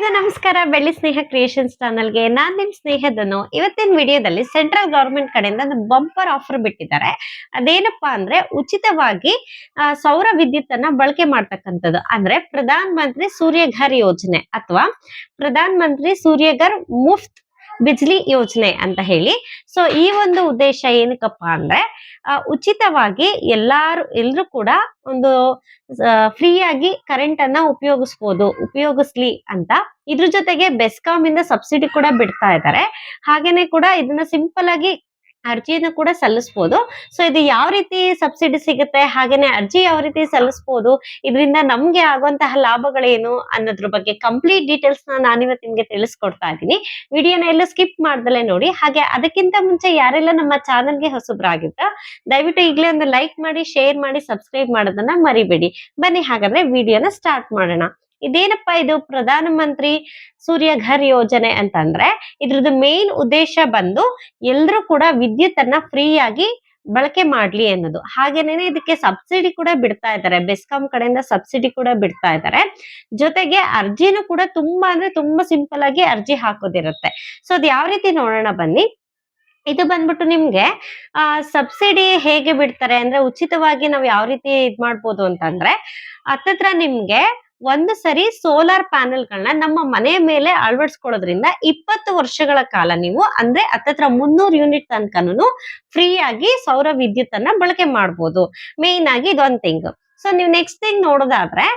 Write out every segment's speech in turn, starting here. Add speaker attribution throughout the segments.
Speaker 1: ಎಲ್ಲರಿಗೂ ನಮಸ್ಕಾರ. ಬೆಳ್ಳಿ ಸ್ನೇಹ ಕ್ರಿಯೇಷನ್ಸ್ ಚಾನಲ್ಗೆ ನಾನ್ ನಿಮ್ ಸ್ನೇಹದನು. ಇವತ್ತಿನ ವಿಡಿಯೋದಲ್ಲಿ ಸೆಂಟ್ರಲ್ ಗವರ್ಮೆಂಟ್ ಕಡೆಯಿಂದ ಒಂದು ಬಂಪರ್ ಆಫರ್ ಬಿಟ್ಟಿದ್ದಾರೆ. ಅದೇನಪ್ಪಾ ಅಂದ್ರೆ ಉಚಿತವಾಗಿ ಸೌರ ವಿದ್ಯುತ್ ಅನ್ನ ಬಳಕೆ ಮಾಡ್ತಕ್ಕಂಥದ್ದು. ಅಂದ್ರೆ ಪ್ರಧಾನ್ ಮಂತ್ರಿ ಸೂರ್ಯಘರ್ ಯೋಜನೆ ಅಥವಾ ಪ್ರಧಾನ್ ಮಂತ್ರಿ ಸೂರ್ಯಘರ್ ಮುಫ್ತ್ ಬಿಜ್ಲಿ ಯೋಜನೆ ಅಂತ ಹೇಳಿ. ಸೊ ಈ ಒಂದು ಉದ್ದೇಶ ಏನಕ್ಕಪ್ಪಾ ಅಂದ್ರೆ ಉಚಿತವಾಗಿ ಎಲ್ರು ಕೂಡ ಒಂದು ಫ್ರೀ ಆಗಿ ಕರೆಂಟ್ ಅನ್ನ ಉಪಯೋಗಿಸ್ಲಿ ಅಂತ. ಇದ್ರ ಜೊತೆಗೆ ಬೆಸ್ಕಾಂ ಇಂದ ಸಬ್ಸಿಡಿ ಕೂಡ ಬಿಡ್ತಾ ಇದ್ದಾರೆ. ಹಾಗೇನೆ ಕೂಡ ಇದನ್ನ ಸಿಂಪಲ್ ಆಗಿ ಅರ್ಜಿಯನ್ನು ಕೂಡ ಸಲ್ಲಿಸಬಹುದು. ಸೊ ಇದು ಯಾವ ರೀತಿ ಸಬ್ಸಿಡಿ ಸಿಗುತ್ತೆ, ಹಾಗೇನೆ ಅರ್ಜಿ ಯಾವ ರೀತಿ ಸಲ್ಲಿಸಬಹುದು, ಇದರಿಂದ ನಮ್ಗೆ ಆಗುವಂತಹ ಲಾಭಗಳೇನು ಅನ್ನೋದ್ರ ಬಗ್ಗೆ ಕಂಪ್ಲೀಟ್ ಡೀಟೇಲ್ಸ್ ನಾನಿವತ್ತು ನಿಮ್ಗೆ ತಿಳಿಸ್ಕೊಡ್ತಾ ಇದ್ದೀನಿ. ವಿಡಿಯೋನ ಎಲ್ಲ ಸ್ಕಿಪ್ ಮಾಡ್ದಲೆ ನೋಡಿ. ಹಾಗೆ ಅದಕ್ಕಿಂತ ಮುಂಚೆ ಯಾರೆಲ್ಲ ನಮ್ಮ ಚಾನಲ್ಗೆ ಹೊಸಬ್ರಾಗಿದ್ರ ದಯವಿಟ್ಟು ಈಗಲೇ ಒಂದು ಲೈಕ್ ಮಾಡಿ, ಶೇರ್ ಮಾಡಿ, ಸಬ್ಸ್ಕ್ರೈಬ್ ಮಾಡೋದನ್ನ ಮರಿಬೇಡಿ. ಬನ್ನಿ ಹಾಗಾದ್ರೆ ವಿಡಿಯೋನ ಸ್ಟಾರ್ಟ್ ಮಾಡೋಣ. ಇದೇನಪ್ಪಾ ಇದು ಪ್ರಧಾನ ಮಂತ್ರಿ ಸೂರ್ಯಘರ್ ಯೋಜನೆ ಅಂತಂದ್ರೆ ಇದ್ರದ್ದು ಮೇನ್ ಉದ್ದೇಶ ಬಂದು ಎಲ್ರು ಕೂಡ ವಿದ್ಯುತ್ ಅನ್ನ ಫ್ರೀ ಆಗಿ ಬಳಕೆ ಮಾಡ್ಲಿ ಅನ್ನೋದು. ಹಾಗೇನೆ ಇದಕ್ಕೆ ಸಬ್ಸಿಡಿ ಕೂಡ ಬಿಡ್ತಾ ಇದ್ದಾರೆ. ಬೆಸ್ಕಾಂ ಕಡೆಯಿಂದ ಸಬ್ಸಿಡಿ ಕೂಡ ಬಿಡ್ತಾ ಇದ್ದಾರೆ. ಜೊತೆಗೆ ಅರ್ಜಿನೂ ಕೂಡ ತುಂಬಾ ಅಂದ್ರೆ ತುಂಬಾ ಸಿಂಪಲ್ ಆಗಿ ಅರ್ಜಿ ಹಾಕೋದಿರುತ್ತೆ. ಸೊ ಅದ್ ಯಾವ ರೀತಿ ನೋಡೋಣ ಬನ್ನಿ. ಇದು ಬಂದ್ಬಿಟ್ಟು ನಿಮ್ಗೆ ಸಬ್ಸಿಡಿ ಹೇಗೆ ಬಿಡ್ತಾರೆ ಅಂದ್ರೆ ಉಚಿತವಾಗಿ ನಾವ್ ಯಾವ ರೀತಿ ಇದ್ ಮಾಡ್ಬೋದು ಅಂತಂದ್ರೆ ಹತ್ತತ್ರ ನಿಮ್ಗೆ ಒಂದು ಸರಿ ಸೋಲಾರ್ ಪ್ಯಾನೆಲ್ ಗಳನ್ನ ನಮ್ಮ ಮನೆ ಮೇಲೆ ಅಳವಡಿಸ್ಕೊಳ್ಳೋದ್ರಿಂದ 20 ವರ್ಷಗಳ ಕಾಲ ನೀವು ಅಂದ್ರೆ ಹತ್ತತ್ರ 300 ಯೂನಿಟ್ ತನಕನು ಫ್ರೀ ಆಗಿ ಸೌರ ವಿದ್ಯುತ್ ಅನ್ನ ಬಳಕೆ ಮಾಡ್ಬೋದು. ಮೇನ್ ಆಗಿ ಇದೊಂದ್ ಥಿಂಗ್. ಸೊ ನೀವು ನೆಕ್ಸ್ಟ್ ಥಿಂಗ್ ನೋಡೋದಾದ್ರೆ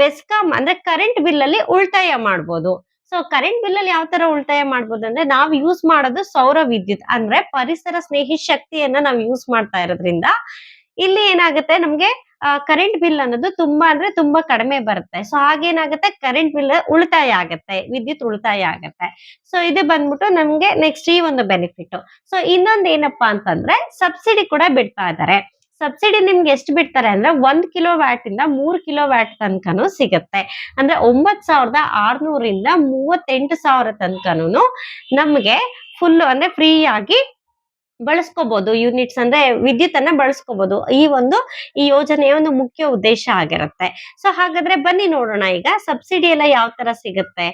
Speaker 1: ಬೆಸ್ಕಾಂ ಅಂದ್ರೆ ಕರೆಂಟ್ ಬಿಲ್ ಅಲ್ಲಿ ಉಳಿತಾಯ ಮಾಡ್ಬೋದು. ಸೊ ಕರೆಂಟ್ ಬಿಲ್ ಅಲ್ಲಿ ಯಾವ ತರ ಉಳಿತಾಯ ಮಾಡ್ಬೋದು ಅಂದ್ರೆ ನಾವ್ ಯೂಸ್ ಮಾಡೋದು ಸೌರ ವಿದ್ಯುತ್ ಅಂದ್ರೆ ಪರಿಸರ ಸ್ನೇಹಿ ಶಕ್ತಿಯನ್ನ ನಾವು ಯೂಸ್ ಮಾಡ್ತಾ ಇರೋದ್ರಿಂದ ಇಲ್ಲಿ ಏನಾಗುತ್ತೆ ನಮ್ಗೆ ಕರೆಂಟ್ ಬಿಲ್ ಅನ್ನೋದು ತುಂಬಾ ಅಂದ್ರೆ ತುಂಬಾ ಕಡಿಮೆ ಬರುತ್ತೆ. ಸೊ ಹಾಗೇನಾಗುತ್ತೆ ಕರೆಂಟ್ ಬಿಲ್ ಉಳಿತಾಯ ಆಗತ್ತೆ, ವಿದ್ಯುತ್ ಉಳಿತಾಯ ಆಗತ್ತೆ. ಸೊ ಇದು ಬಂದ್ಬಿಟ್ಟು ನಮ್ಗೆ ನೆಕ್ಸ್ಟ್ ಈ ಒಂದು ಬೆನಿಫಿಟ್. ಸೊ ಇನ್ನೊಂದ್ ಏನಪ್ಪಾ ಅಂತಂದ್ರೆ ಸಬ್ಸಿಡಿ ಕೂಡ ಬಿಡ್ತಾ ಇದ್ದಾರೆ. ಸಬ್ಸಿಡಿ ನಿಮ್ಗೆ ಎಷ್ಟು ಬಿಡ್ತಾರೆ ಅಂದ್ರೆ 1 ಕಿಲೋ ವ್ಯಾಟ್ ಇಂದ 3 ಕಿಲೋ ವ್ಯಾಟ್ ತನಕನು ಸಿಗುತ್ತೆ. ಅಂದ್ರೆ 9,600 ಇಂದ 38,000 ತನಕನು ನಮ್ಗೆ ಫುಲ್ ಅಂದ್ರೆ ಫ್ರೀ ಆಗಿ ಬಳಸ್ಕೋಬಹುದು. ಯೂನಿಟ್ಸ್ ಅಂದ್ರೆ ವಿದ್ಯುತ್ ಅನ್ನ ಬಳಸ್ಕೋಬಹುದು. ಈ ಯೋಜನೆಯ ಒಂದು ಮುಖ್ಯ ಉದ್ದೇಶ ಆಗಿರುತ್ತೆ. ಸೊ ಹಾಗಾದ್ರೆ ಬನ್ನಿ ನೋಡೋಣ ಈಗ ಸಬ್ಸಿಡಿ ಎಲ್ಲ ಯಾವ ತರ ಸಿಗುತ್ತೆ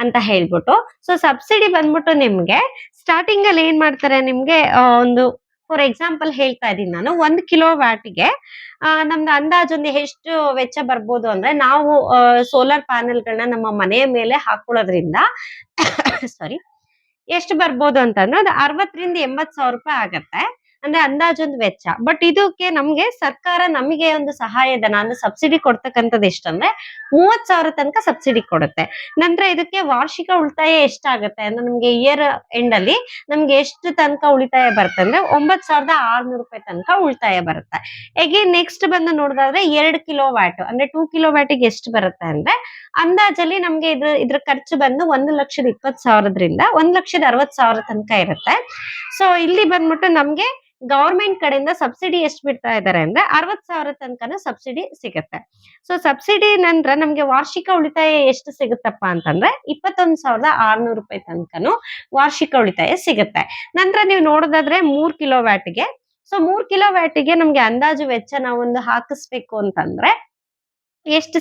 Speaker 1: ಅಂತ ಹೇಳ್ಬಿಟ್ಟು. ಸೊ ಸಬ್ಸಿಡಿ ಬಂದ್ಬಿಟ್ಟು ನಿಮ್ಗೆ ಸ್ಟಾರ್ಟಿಂಗ್ ಅಲ್ಲಿ ಏನ್ ಮಾಡ್ತಾರೆ ನಿಮ್ಗೆ ಒಂದು ಫಾರ್ ಎಕ್ಸಾಂಪಲ್ ಹೇಳ್ತಾ ಇದೀನಿ ನಾನು. 1 ಕಿಲೋ ವ್ಯಾಟ್ಗೆ ನಮ್ದು ಅಂದಾಜು ಒಂದು ಎಷ್ಟು ವೆಚ್ಚ ಬರ್ಬೋದು ಅಂದ್ರೆ ನಾವು ಸೋಲಾರ್ ಪ್ಯಾನೆಲ್ ಗಳನ್ನ ನಮ್ಮ ಮನೆಯ ಮೇಲೆ ಹಾಕೊಳ್ಳೋದ್ರಿಂದ ಸಾರಿ ಎಷ್ಟು ಬರ್ಬೋದು ಅಂತಂದ್ರೆ ಅದು 60,000 ರಿಂದ 80,000 ರೂಪಾಯಿ ಆಗತ್ತೆ. ಅಂದ್ರೆ ಅಂದಾಜೊಂದು ವೆಚ್ಚ. ಬಟ್ ಇದಕ್ಕೆ ನಮ್ಗೆ ಸರ್ಕಾರ ನಮಗೆ ಒಂದು ಸಹಾಯಧನ ಅಂದ್ರೆ ಸಬ್ಸಿಡಿ ಕೊಡ್ತಕ್ಕಂಥದ್ದು ಎಷ್ಟಂದ್ರೆ 30,000 ತನಕ ಸಬ್ಸಿಡಿ ಕೊಡುತ್ತೆ. ನಂತರ ಇದಕ್ಕೆ ವಾರ್ಷಿಕ ಉಳಿತಾಯ ಎಷ್ಟಾಗತ್ತೆ ಅಂದ್ರೆ ನಮ್ಗೆ ಇಯರ್ ಎಂಡ್ ಅಲ್ಲಿ ನಮ್ಗೆ ಎಷ್ಟು ತನಕ ಉಳಿತಾಯ ಬರುತ್ತೆ ಅಂದ್ರೆ 9,600 ರೂಪಾಯಿ ತನಕ ಉಳಿತಾಯ ಬರುತ್ತೆ. ಅಗೇನ್ ನೆಕ್ಸ್ಟ್ ಬಂದು ನೋಡೋದಾದ್ರೆ 2 ಕಿಲೋ ವ್ಯಾಟ್ ಅಂದ್ರೆ 2 ಕಿಲೋ ವ್ಯಾಟಿಗೆ ಎಷ್ಟು ಬರುತ್ತೆ ಅಂದ್ರೆ ಅಂದಾಜಲ್ಲಿ ನಮ್ಗೆ ಇದ್ರ ಖರ್ಚು ಬಂದು 1,20,000 ರಿಂದ 1,60,000 ತನಕ ಇರುತ್ತೆ. ಸೊ ಇಲ್ಲಿ ಬಂದ್ಬಿಟ್ಟು ನಮ್ಗೆ ಗವರ್ಮೆಂಟ್ ಕಡೆಯಿಂದ ಸಬ್ಸಿಡಿ ಎಷ್ಟು ಬಿಡ್ತಾ ಇದ್ದಾರೆ ಅಂದ್ರೆ 60,000 ತನಕನೂ ಸಬ್ಸಿಡಿ ಸಿಗುತ್ತೆ. ಸೊ ಸಬ್ಸಿಡಿ ನಂತರ ನಮ್ಗೆ ವಾರ್ಷಿಕ ಉಳಿತಾಯ ಎಷ್ಟು ಸಿಗುತ್ತಪ್ಪ ಅಂತಂದ್ರೆ 21,600 ರೂಪಾಯಿ ತನಕನು ವಾರ್ಷಿಕ ಉಳಿತಾಯ ಸಿಗುತ್ತೆ. ನಂತರ ನೀವು ನೋಡೋದಾದ್ರೆ 3 ಕಿಲೋ ವ್ಯಾಟ್ಗೆ. ಸೊ 3 ಕಿಲೋ ವ್ಯಾಟ್ಗೆ ನಮ್ಗೆ ಅಂದಾಜು ವೆಚ್ಚ ನಾವೊಂದು ಹಾಕಿಸ್ಬೇಕು ಅಂತಂದ್ರೆ ಎಷ್ಟು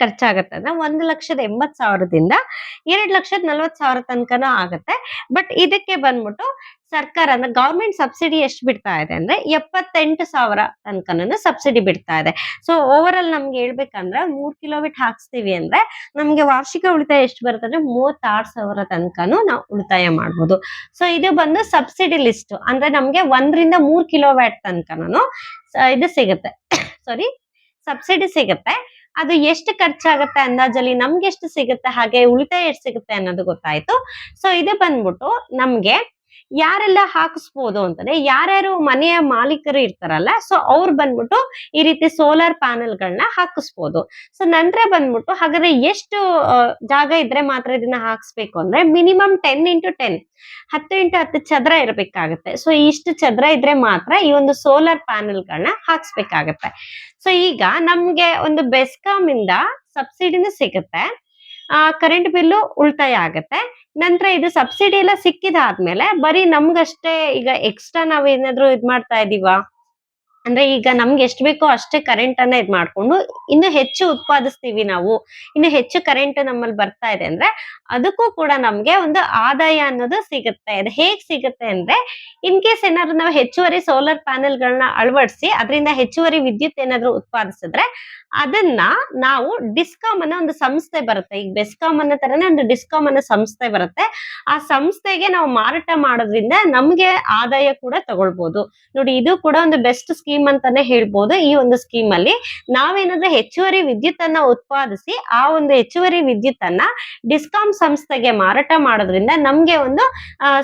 Speaker 1: ಖರ್ಚಾಗತ್ತೆ ಅಂದ್ರೆ 1,80,000 ದಿಂದ 2,40,000 ತನಕನೂ ಆಗತ್ತೆ. ಬಟ್ ಇದಕ್ಕೆ ಬಂದ್ಬಿಟ್ಟು ಸರ್ಕಾರ ಅಂದ್ರೆ ಗವರ್ಮೆಂಟ್ ಸಬ್ಸಿಡಿ ಎಷ್ಟು ಬಿಡ್ತಾ ಇದೆ ಅಂದ್ರೆ 78,000 ತನಕನೂ ಸಬ್ಸಿಡಿ ಬಿಡ್ತಾ ಇದೆ. ಸೊ ಓವರ್ ಆಲ್ ನಮ್ಗೆ ಹೇಳ್ಬೇಕಂದ್ರೆ 3 ಕಿಲೋಮೀಟರ್ ಹಾಕ್ಸ್ತೀವಿ ಅಂದ್ರೆ ನಮ್ಗೆ ವಾರ್ಷಿಕ ಉಳಿತಾಯ ಎಷ್ಟು ಬರುತ್ತೆ ಅಂದ್ರೆ 36,000 ತನಕನು ನಾವು ಉಳಿತಾಯ ಮಾಡ್ಬೋದು. ಸೊ ಇದು ಬಂದು ಸಬ್ಸಿಡಿ ಲಿಸ್ಟ್ ಅಂದ್ರೆ ನಮ್ಗೆ 1 ರಿಂದ 3 ಕಿಲೋ ವ್ಯಾಟ್ ತನಕನು ಇದು ಸಿಗುತ್ತೆ ಸಾರಿ ಸಬ್ಸಿಡಿ ಸಿಗುತ್ತೆ. ಅದು ಎಷ್ಟು ಖರ್ಚಾಗತ್ತೆ ಅಂದಾಜಲ್ಲಿ ನಮ್ಗೆ ಎಷ್ಟು ಸಿಗುತ್ತೆ, ಹಾಗೆ ಉಳಿತಾಯ ಎಷ್ಟು ಸಿಗುತ್ತೆ ಅನ್ನೋದು ಗೊತ್ತಾಯ್ತು. ಸೊ ಇದು ಬಂದ್ಬಿಟ್ಟು ನಮ್ಗೆ ಯಾರೆಲ್ಲ ಹಾಕಿಸ್ಬೋದು ಅಂತಂದ್ರೆ ಯಾರ್ಯಾರು ಮನೆಯ ಮಾಲೀಕರು ಇರ್ತಾರಲ್ಲ ಸೊ ಅವ್ರು ಬಂದ್ಬಿಟ್ಟು ಈ ರೀತಿ ಸೋಲಾರ್ ಪ್ಯಾನೆಲ್ ಗಳನ್ನ ಹಾಕಿಸ್ಬೋದು. ಸೊ ನಂತರ ಬಂದ್ಬಿಟ್ಟು ಹಾಗಾದ್ರೆ ಎಷ್ಟು ಜಾಗ ಇದ್ರೆ ಮಾತ್ರ ಇದನ್ನ ಹಾಕ್ಸ್ಬೇಕು ಅಂದ್ರೆ ಮಿನಿಮಮ್ 10x10 10x10 ಚದರ ಇರ್ಬೇಕಾಗತ್ತೆ. ಸೊ ಇಷ್ಟು ಚದರ ಇದ್ರೆ ಮಾತ್ರ ಈ ಒಂದು ಸೋಲಾರ್ ಪ್ಯಾನೆಲ್ ಗಳನ್ನ ಹಾಕ್ಸ್ಬೇಕಾಗತ್ತೆ. ಸೊ ಈಗ ನಮ್ಗೆ ಒಂದು ಬೆಸ್ಕಾಂ ಇಂದ ಸಬ್ಸಿಡಿನೂ ಸಿಗುತ್ತೆ, ಕರೆಂಟ್ ಬಿಲ್ಲು ಉಳಿತಾಯ ಆಗತ್ತೆ. ನಂತರ ಇದು ಸಬ್ಸಿಡಿ ಎಲ್ಲ ಸಿಕ್ಕಿದಾದ್ಮೇಲೆ ಬರೀ ನಮ್ಗಷ್ಟೇ ಈಗ ಎಕ್ಸ್ಟ್ರಾ ನಾವ್ ಏನಾದ್ರು ಇದ್ ಮಾಡ್ತಾ ಇದೀವ ಅಂದ್ರೆ ಈಗ ನಮ್ಗೆ ಎಷ್ಟು ಬೇಕೋ ಅಷ್ಟೇ ಕರೆಂಟ್ ಅನ್ನ ಇದ್ ಮಾಡ್ಕೊಂಡು ಇನ್ನು ಹೆಚ್ಚು ಉತ್ಪಾದಿಸ್ತೀವಿ ನಾವು, ಇನ್ನು ಹೆಚ್ಚು ಕರೆಂಟ್ ನಮ್ಮಲ್ಲಿ ಬರ್ತಾ ಇದೆ ಅಂದ್ರೆ ಅದಕ್ಕೂ ಕೂಡ ನಮ್ಗೆ ಒಂದು ಆದಾಯ ಅನ್ನೋದು ಸಿಗುತ್ತೆ. ಅದು ಹೇಗ್ ಸಿಗುತ್ತೆ ಅಂದ್ರೆ ಇನ್ ಕೇಸ್ ಏನಾದ್ರು ನಾವು ಹೆಚ್ಚುವರಿ ಸೋಲಾರ್ ಪ್ಯಾನೆಲ್ ಗಳನ್ನ ಅಳವಡಿಸಿ ಅದರಿಂದ ಹೆಚ್ಚುವರಿ ವಿದ್ಯುತ್ ಏನಾದ್ರು ಉತ್ಪಾದಿಸಿದ್ರೆ ಅದನ್ನ ನಾವು ಡಿಸ್ಕಾಮ್ ಅನ್ನೋ ಒಂದು ಸಂಸ್ಥೆ ಬರುತ್ತೆ. ಈಗ ಬೆಸ್ಕಾಮ್ ಅನ್ನೋ ತರನೇ ಒಂದು ಡಿಸ್ಕಾಮ್ ಅನ್ನೋ ಸಂಸ್ಥೆ ಬರುತ್ತೆ. ಆ ಸಂಸ್ಥೆಗೆ ನಾವು ಮಾರಾಟ ಮಾಡೋದ್ರಿಂದ ನಮ್ಗೆ ಆದಾಯ ಕೂಡ ತಗೊಳ್ಬಹುದು. ನೋಡಿ, ಇದು ಕೂಡ ಒಂದು ಬೆಸ್ಟ್ ಸ್ಕೀಮ್ ಅಂತಾನೆ ಹೇಳ್ಬೋದು. ಈ ಒಂದು ಸ್ಕೀಮ್ ಅಲ್ಲಿ ನಾವೇನಾದ್ರೆ ಹೆಚ್ಚುವರಿ ವಿದ್ಯುತ್ ಅನ್ನ ಉತ್ಪಾದಿಸಿ ಆ ಒಂದು ಹೆಚ್ಚುವರಿ ವಿದ್ಯುತ್ ಅನ್ನ ಡಿಸ್ಕಾಮ್ ಸಂಸ್ಥೆಗೆ ಮಾರಾಟ ಮಾಡೋದ್ರಿಂದ ನಮ್ಗೆ ಒಂದು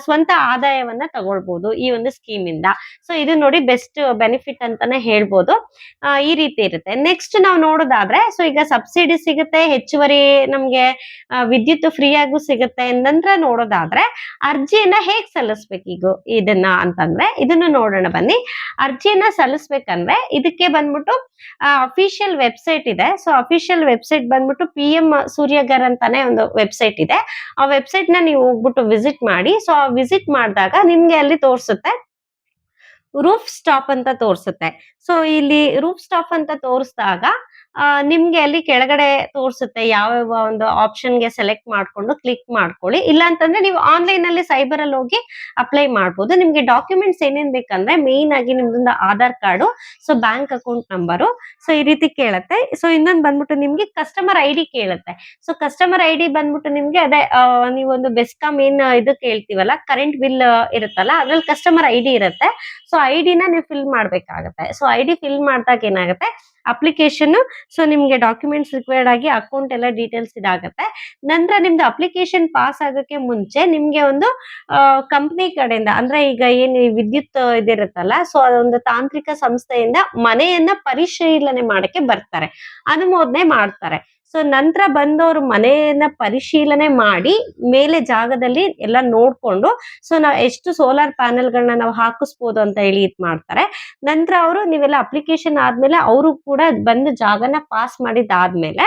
Speaker 1: ಸ್ವಂತ ಆದಾಯವನ್ನ ತಗೊಳ್ಬಹುದು ಈ ಒಂದು ಸ್ಕೀಮ್ ಇಂದ. ಸೊ ಇದು ನೋಡಿ ಬೆಸ್ಟ್ ಬೆನಿಫಿಟ್ ಅಂತಾನೆ ಹೇಳ್ಬೋದು. ಈ ರೀತಿ ಇರುತ್ತೆ. ನೆಕ್ಸ್ಟ್ ನಾವು ನೋಡೋದಾದ್ರೆ, ಸೊ ಈಗ ಸಬ್ಸಿಡಿ ಸಿಗುತ್ತೆ, ಹೆಚ್ಚುವರಿ ನಮ್ಗೆ ವಿದ್ಯುತ್ ಫ್ರೀ ಆಗು ಸಿಗುತ್ತೆ. ನಂತರ ನೋಡೋದಾದ್ರೆ ಅರ್ಜಿಯನ್ನ ಹೇಗ್ ಸಲ್ಲಿಸ್ಬೇಕು ಈಗ ಇದನ್ನ ಅಂತಂದ್ರೆ ಇದನ್ನ ನೋಡೋಣ ಬನ್ನಿ. ಅರ್ಜಿಯನ್ನ ಸಲ್ಲಿಸ್ಬೇಕಂದ್ರೆ ಇದಕ್ಕೆ ಬಂದ್ಬಿಟ್ಟು ಅಫಿಷಿಯಲ್ ವೆಬ್ಸೈಟ್ ಇದೆ. ಸೊ ಅಫಿಷಿಯಲ್ ವೆಬ್ಸೈಟ್ ಬಂದ್ಬಿಟ್ಟು PM ಸೂರ್ಯಗರ್ ಅಂತಾನೆ ಒಂದು ವೆಬ್ಸೈಟ್ ಇದೆ. ಆ ವೆಬ್ಸೈಟ್ ನ ನೀವು ಹೋಗ್ಬಿಟ್ಟು ವಿಸಿಟ್ ಮಾಡಿ. ಸೊ ವಿಸಿಟ್ ಮಾಡಿದಾಗ ನಿಮ್ಗೆ ಅಲ್ಲಿ ತೋರಿಸುತ್ತೆ ರೂಫ್ ಸ್ಟಾಪ್ ಅಂತ ತೋರಿಸುತ್ತೆ. ಸೊ ಇಲ್ಲಿ ರೂಫ್ ಸ್ಟಾಪ್ ಅಂತ ತೋರಿಸಿದಾಗ ನಿಮ್ಗೆ ಅಲ್ಲಿ ಕೆಳಗಡೆ ತೋರಿಸುತ್ತೆ ಯಾವ ಒಂದು ಆಪ್ಷನ್ ಗೆ ಸೆಲೆಕ್ಟ್ ಮಾಡ್ಕೊಂಡು ಕ್ಲಿಕ್ ಮಾಡ್ಕೊಳ್ಳಿ. ಇಲ್ಲ ಅಂತಂದ್ರೆ ನೀವು ಆನ್ಲೈನ್ ಅಲ್ಲಿ ಸೈಬರ್ ಅಲ್ಲಿ ಹೋಗಿ ಅಪ್ಲೈ ಮಾಡ್ಬೋದು. ನಿಮ್ಗೆ ಡಾಕ್ಯುಮೆಂಟ್ಸ್ ಏನೇನ್ ಬೇಕಂದ್ರೆ ಮೇನ್ ಆಗಿ ನಿಮ್ದೊಂದು Aadhaar card, so bank account number, so ಈ ರೀತಿ ಕೇಳುತ್ತೆ. ಸೊ ಇನ್ನೊಂದು ಬಂದ್ಬಿಟ್ಟು ನಿಮ್ಗೆ ಕಸ್ಟಮರ್ ID ಕೇಳುತ್ತೆ. ಸೊ ಕಸ್ಟಮರ್ ID ಬಂದ್ಬಿಟ್ಟು ನಿಮ್ಗೆ ಅದೇ ನೀವೊಂದು ಬೆಸ್ಕಾಮ್ ಏನ್ ಇದು ಕೇಳ್ತೀವಲ್ಲ, ಕರೆಂಟ್ ಬಿಲ್ ಇರುತ್ತಲ್ಲ ಅದ್ರಲ್ಲಿ ಕಸ್ಟಮರ್ ID ಇರುತ್ತೆ. ಸೊ ID ನ ನೀವು ಫಿಲ್ ಮಾಡ್ಬೇಕಾಗತ್ತೆ. ಸೊ ID ಫಿಲ್ ಮಾಡಿದಾಗ ಏನಾಗುತ್ತೆ, ಅಪ್ಲಿಕೇಶನ್, ಸೊ ನಿಮ್ಗೆ ಡಾಕ್ಯುಮೆಂಟ್ಸ್ ರಿಕ್ವೈರ್ಡ್ ಆಗಿ ಅಕೌಂಟ್ ಎಲ್ಲ ಡೀಟೇಲ್ಸ್ ಇದಾಗುತ್ತೆ. ನಂತರ ನಿಮ್ದು ಅಪ್ಲಿಕೇಶನ್ ಪಾಸ್ ಆಗೋಕೆ ಮುಂಚೆ ನಿಮ್ಗೆ ಒಂದು ಕಂಪ್ನಿ ಕಡೆಯಿಂದ, ಅಂದ್ರೆ ಈಗ ಏನ್ ವಿದ್ಯುತ್ ಇದಿರುತ್ತಲ್ಲ, ಸೊ ಅದೊಂದು ತಾಂತ್ರಿಕ ಸಂಸ್ಥೆಯಿಂದ ಮನೆಯನ್ನ ಪರಿಶೀಲನೆ ಮಾಡಕ್ಕೆ ಬರ್ತಾರೆ, ಅನುಮೋದನೆ ಮಾಡ್ತಾರೆ. ಸೊ ನಂತರ ಬಂದವರು ಮನೆಯನ್ನ ಪರಿಶೀಲನೆ ಮಾಡಿ ಮೇಲೆ ಜಾಗದಲ್ಲಿ ಎಲ್ಲ ನೋಡ್ಕೊಂಡು, ಸೊ ನಾವು ಎಷ್ಟು ಸೋಲಾರ್ ಪ್ಯಾನೆಲ್ ಗಳನ್ನ ನಾವು ಹಾಕಿಸ್ಬೋದು ಅಂತ ಹೇಳಿ ಇದ್ ಮಾಡ್ತಾರೆ. ನಂತರ ಅವರು ನೀವೆಲ್ಲ ಅಪ್ಲಿಕೇಶನ್ ಆದ್ಮೇಲೆ ಅವರು ಕೂಡ ಬಂದು ಜಾಗನ ಪಾಸ್ ಮಾಡಿದಾದ್ಮೇಲೆ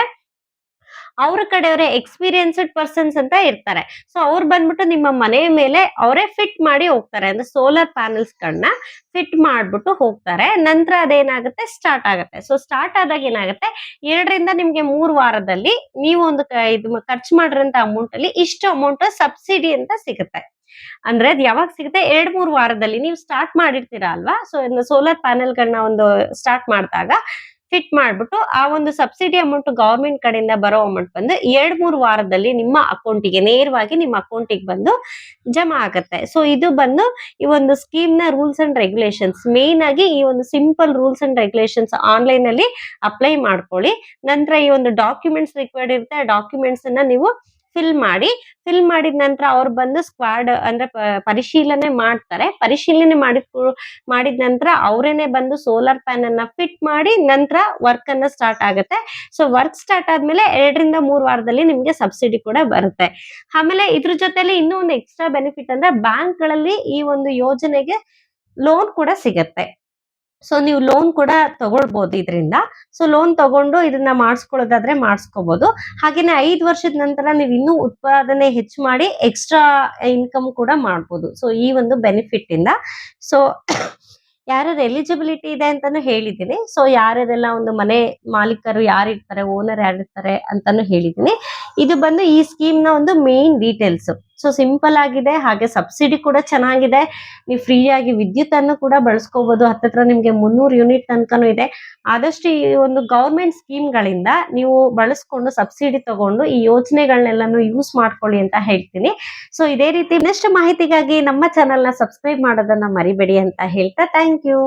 Speaker 1: ಅವ್ರ ಕಡೆಯವರೇ ಎಕ್ಸ್ಪೀರಿಯನ್ಸ್ಡ್ ಪರ್ಸನ್ಸ್ ಅಂತ ಇರ್ತಾರೆ. ಸೊ ಅವ್ರು ಬಂದ್ಬಿಟ್ಟು ನಿಮ್ಮ ಮನೆ ಮೇಲೆ ಅವರೇ ಫಿಟ್ ಮಾಡಿ ಹೋಗ್ತಾರೆ. ಅಂದ್ರೆ ಸೋಲಾರ್ ಪ್ಯಾನೆಲ್ಸ್ ಗಳನ್ನ ಫಿಟ್ ಮಾಡ್ಬಿಟ್ಟು ಹೋಗ್ತಾರೆ. ನಂತರ ಅದೇನಾಗುತ್ತೆ, ಸ್ಟಾರ್ಟ್ ಆಗುತ್ತೆ. ಸೊ ಸ್ಟಾರ್ಟ್ ಆದಾಗ ಏನಾಗುತ್ತೆ, 2 ರಿಂದ ನಿಮ್ಗೆ 3 ವಾರದಲ್ಲಿ ನೀವು ಒಂದು ಇದು ಖರ್ಚು ಮಾಡಿರೋಂತ ಅಮೌಂಟ್ ಅಲ್ಲಿ ಇಷ್ಟು ಅಮೌಂಟ್ ಸಬ್ಸಿಡಿ ಅಂತ ಸಿಗುತ್ತೆ. ಅಂದ್ರೆ ಅದು ಯಾವಾಗ ಸಿಗುತ್ತೆ, 2-3 ವಾರದಲ್ಲಿ ನೀವು ಸ್ಟಾರ್ಟ್ ಮಾಡಿರ್ತೀರಾ ಅಲ್ವಾ. ಸೊ ಸೋಲಾರ್ ಪ್ಯಾನೆಲ್ ಗಳನ್ನ ಒಂದು ಸ್ಟಾರ್ಟ್ ಮಾಡಿದಾಗ ಫಿಟ್ ಮಾಡ್ಬಿಟ್ಟು ಆ ಒಂದು ಸಬ್ಸಿಡಿ ಅಮೌಂಟ್ ಗವರ್ಮೆಂಟ್ ಕಡೆಯಿಂದ ಬರೋ ಅಮೌಂಟ್ ಬಂದು 2-3 ವಾರದಲ್ಲಿ ನಿಮ್ಮ ಅಕೌಂಟಿಗೆ ನೇರವಾಗಿ ನಿಮ್ಮ ಅಕೌಂಟಿಗೆ ಬಂದು ಜಮಾ ಆಗುತ್ತೆ. ಸೊ ಇದು ಬಂದು ಈ ಒಂದು ಸ್ಕೀಮ್ ನ ರೂಲ್ಸ್ ಅಂಡ್ ರೆಗ್ಯುಲೇಷನ್ಸ್. ಮೇನ್ ಆಗಿ ಈ ಒಂದು simple rules and regulations online ಅಲ್ಲಿ ಅಪ್ಲೈ ಮಾಡ್ಕೊಳ್ಳಿ. ನಂತರ ಈ ಒಂದು ಡಾಕ್ಯುಮೆಂಟ್ಸ್ ರಿಕ್ವೈರ್ಡ್ ಇರುತ್ತೆ, ಆ ಡಾಕ್ಯುಮೆಂಟ್ಸ್ ಅನ್ನ ನೀವು ಫಿಲ್ ಮಾಡಿದ ನಂತರ ಅವ್ರು ಬಂದು ಸ್ಕ್ವಾಡ್ ಅಂದ್ರೆ ಪರಿಶೀಲನೆ ಮಾಡ್ತಾರೆ. ಪರಿಶೀಲನೆ ಮಾಡಿದ ನಂತರ ಅವರೇನೆ ಬಂದು ಸೋಲಾರ್ ಪ್ಯಾನಲ್ ನ ಫಿಟ್ ಮಾಡಿ ನಂತರ ವರ್ಕ್ ಅನ್ನ ಸ್ಟಾರ್ಟ್ ಆಗುತ್ತೆ. ಸೊ ವರ್ಕ್ ಸ್ಟಾರ್ಟ್ ಆದ್ಮೇಲೆ 2 ರಿಂದ 3 ವಾರದಲ್ಲಿ ನಿಮ್ಗೆ ಸಬ್ಸಿಡಿ ಕೂಡ ಬರುತ್ತೆ. ಆಮೇಲೆ ಇದ್ರ ಜೊತೆಲಿ ಇನ್ನೂ ಒಂದು ಎಕ್ಸ್ಟ್ರಾ ಬೆನಿಫಿಟ್ ಅಂದ್ರೆ ಬ್ಯಾಂಕ್ ಗಳಲ್ಲಿ ಈ ಒಂದು ಯೋಜನೆಗೆ ಲೋನ್ ಕೂಡ ಸಿಗತ್ತೆ. ಸೊ ನೀವು ಲೋನ್ ಕೂಡ ತಗೊಳ್ಬಹುದು ಇದರಿಂದ. ಸೊ ಲೋನ್ ತಗೊಂಡು ಇದನ್ನ ಮಾಡಿಸ್ಕೊಳ್ಳೋದಾದ್ರೆ ಮಾಡಿಸ್ಕೋಬಹುದು. ಹಾಗೇನೆ 5 ವರ್ಷದ ನಂತರ ನೀವು ಇನ್ನೂ ಉತ್ಪಾದನೆ ಹೆಚ್ಚು ಮಾಡಿ ಎಕ್ಸ್ಟ್ರಾ ಇನ್ಕಮ್ ಕೂಡ ಮಾಡ್ಬೋದು. ಸೊ ಈ ಒಂದು ಬೆನಿಫಿಟ್ ಇಂದ ಸೊ ಯಾರ್ಯಾರು ಎಲಿಜಿಬಿಲಿಟಿ ಇದೆ ಅಂತಾನು ಹೇಳಿದ್ದೀನಿ. ಸೊ ಯಾರ್ಯಾರೆಲ್ಲ ಒಂದು ಮನೆ ಮಾಲೀಕರು ಯಾರಿರ್ತಾರೆ, ಓನರ್ ಯಾರಿರ್ತಾರೆ ಅಂತಾನು ಹೇಳಿದ್ದೀನಿ. ಇದು ಬಂದು ಈ ಸ್ಕೀಮ್ ನ ಒಂದು ಮೇನ್ ಡೀಟೇಲ್ಸ್. ಸೊ ಸಿಂಪಲ್ ಆಗಿದೆ, ಹಾಗೆ ಸಬ್ಸಿಡಿ ಕೂಡ ಚೆನ್ನಾಗಿದೆ. ನೀವು ಫ್ರೀ ಆಗಿ ವಿದ್ಯುತ್ ಅನ್ನು ಕೂಡ ಬಳಸ್ಕೋಬಹುದು. ಹತ್ತತ್ರ ನಿಮ್ಗೆ 300 ಯೂನಿಟ್ ತನಕನೂ ಇದೆ. ಆದಷ್ಟು ಈ ಒಂದು ಗವರ್ಮೆಂಟ್ ಸ್ಕೀಮ್ ಗಳಿಂದ ನೀವು ಬಳಸ್ಕೊಂಡು ಸಬ್ಸಿಡಿ ತಗೊಂಡು ಈ ಯೋಜನೆಗಳನ್ನೆಲ್ಲಾನು ಯೂಸ್ ಮಾಡ್ಕೊಳ್ಳಿ ಅಂತ ಹೇಳ್ತೀನಿ. ಸೊ ಇದೇ ರೀತಿ ಇನ್ನಷ್ಟು ಮಾಹಿತಿಗಾಗಿ ನಮ್ಮ ಚಾನೆಲ್ ನ ಸಬ್ಸ್ಕ್ರೈಬ್ ಮಾಡೋದನ್ನ ಮರಿಬೇಡಿ ಅಂತ ಹೇಳ್ತಾ ಥ್ಯಾಂಕ್ ಯು.